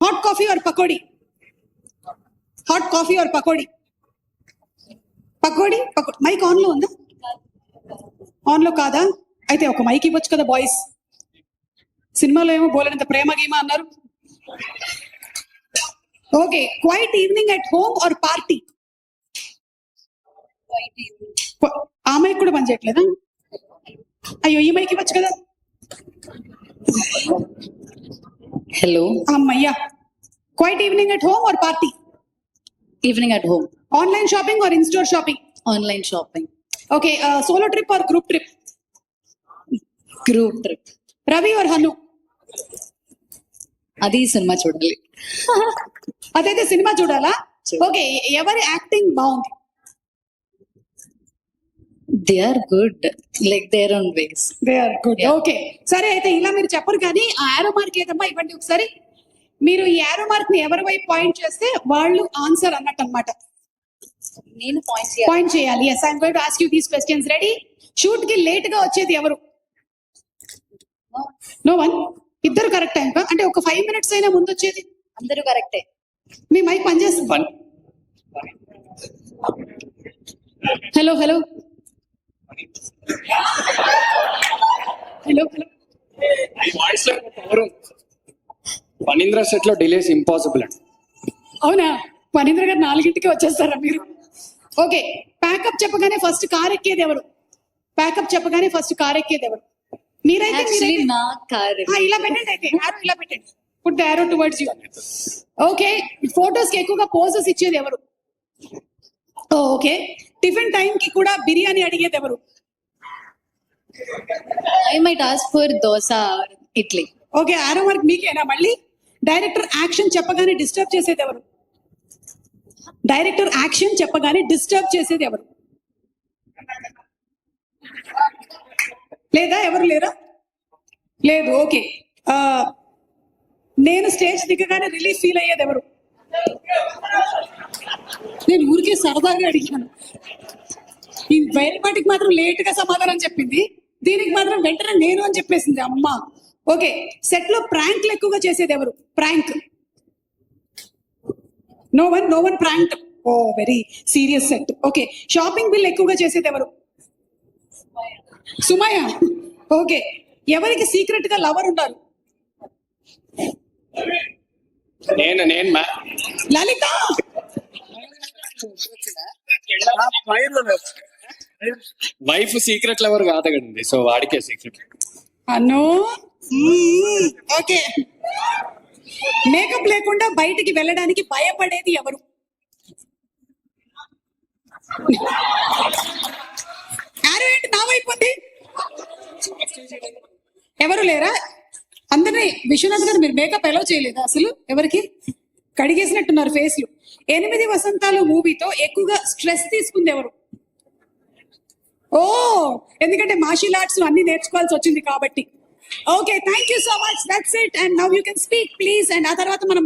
Hot coffee or pakodi? Hot coffee or pakodi? Pakodi. Mike on లో ఉందా? On లో కాదా? అయితే ఒక మైక్ ఇవ్వచ్చు కదా బాయ్స్. సినిమాలో ఏమో బోలెనంత ప్రేమ గీమా అన్నారు. Okay, quiet evening at home or party? ఆ మైక్ కూడా పని చేయట్లేదా? అయ్యో, ఈ మైక్ ఇవ్వచ్చు కదా. హలో. అమ్మయ్యా. Quiet evening at home or party? Evening at home. Online shopping or in store shopping? Online shopping. Okay, solo trip or group trip? Group trip. Ravi or Hanu? అది సినిమా చూడాలి. అదైతే సినిమా చూడాలా? ఓకే, ఎవరి acting బాగుంది? They are good, like their own ways. They are good. Okay, సరే అయితే ఇలా మీరు చెప్పరు కానీ ఆ యారో మార్క్ ఏదమ్మా ఇవ్వండి ఒకసారి. మీరు ఈ యారో మార్క్ ని ఎవరి వైపు పాయింట్ చేస్తే వాళ్ళు ఆన్సర్ అన్నట్టు అనమాట. నేను పాయింట్ చేయాలి. Yes, I'm going to ask you these questions. Ready? Shoot కి లేట్ గా వచ్చేది ఎవరు? No one. ఇద్దరు కరెక్ట్ టైం అంటే ఒక 5 minutes అయినా ముందు వచ్చేది? అందరూ కరెక్టే. మీ మైక్ పనిచేస్తుంది? Hello hello hello hello. Phanindra set లో డిలేస్ ఇంపాసిబుల్ అండి. అవునా? ఫణీంద్ర గారు 4ంటికి వచ్చేస్తారా మీరు? ఓకే, ప్యాకప్ చెప్పగానే ఫస్ట్ కార్ ఎక్కేది ఎవరు? ప్యాకప్ చెప్పగానే ఫస్ట్ కార్ ఎక్కేది ఎవరు? మీరైతే నా కార్. ఇలా పెట్టండి. అయితే యారో ఇలా పెట్టండి. Put the arrow towards you. Okay, photos కి ఎక్కువగా పోజెస్ ఇచ్చేది ఎవరు? ఓకే, టిఫిన్ టైం కి కూడా బిర్యానీ అడిగేది ఎవరు? I might ask for dosa or idli. Okay, arrow mark మీకేనా మళ్ళీ? డైరెక్టర్ యాక్షన్ చెప్పగానే డిస్టర్బ్ చేసేది ఎవరు? డైరెక్టర్ యాక్షన్ చెప్పగానే డిస్టర్బ్ చేసేది ఎవరు? లేదా? ఎవరు లేరా? లేదు. ఓకే, నేను స్టేజ్ దిగగానే రిలీఫ్ ఫీల్ అయ్యేది ఎవరు? నేను ఊరికే సరదాగా అడిగాను. ఈ బయటపాటికి మాత్రం లేట్ గా సమాధానం చెప్పింది, దీనికి మాత్రం వెంటనే నేను అని చెప్పేసింది అమ్మా. ఓకే, సెట్ లో ప్రాంక్లు ఎక్కువగా చేసేది ఎవరు? Prank. No one prank. Oh, very serious set. Okay, shopping bill ఎక్కువగా చేసేది ఎవరు? సుమయ్య. ఓకే, ఎవరికి సీక్రెట్ గా లవర్ ఉన్నారు? లలిత. వైఫ్ సీక్రెట్ లవర్ కాదు కదండి, సో వాడికే సీక్రెట్. అను. ఓకే, మేకప్ లేకుండా బయటికి వెళ్ళడానికి భయపడేది ఎవరు? యారో ఏంటి నా వైపు ఉంది? ఎవరు లేరా? అందరినీ విశ్వనాథ్ గారు మీరు మేకప్ ఎలా చేయలేదా అసలు? ఎవరికి కడిగేసినట్టున్నారు ఫేస్లు. 8 వసంతాలు మూవీతో ఎక్కువగా స్ట్రెస్ తీసుకుంది ఎవరు? ఓ, ఎందుకంటే మార్షల్ ఆర్ట్స్ అన్ని నేర్చుకోవాల్సి వచ్చింది కాబట్టి. Okay, thank you so much. That's it. And now you can speak please. And ఆ తర్వాత మనం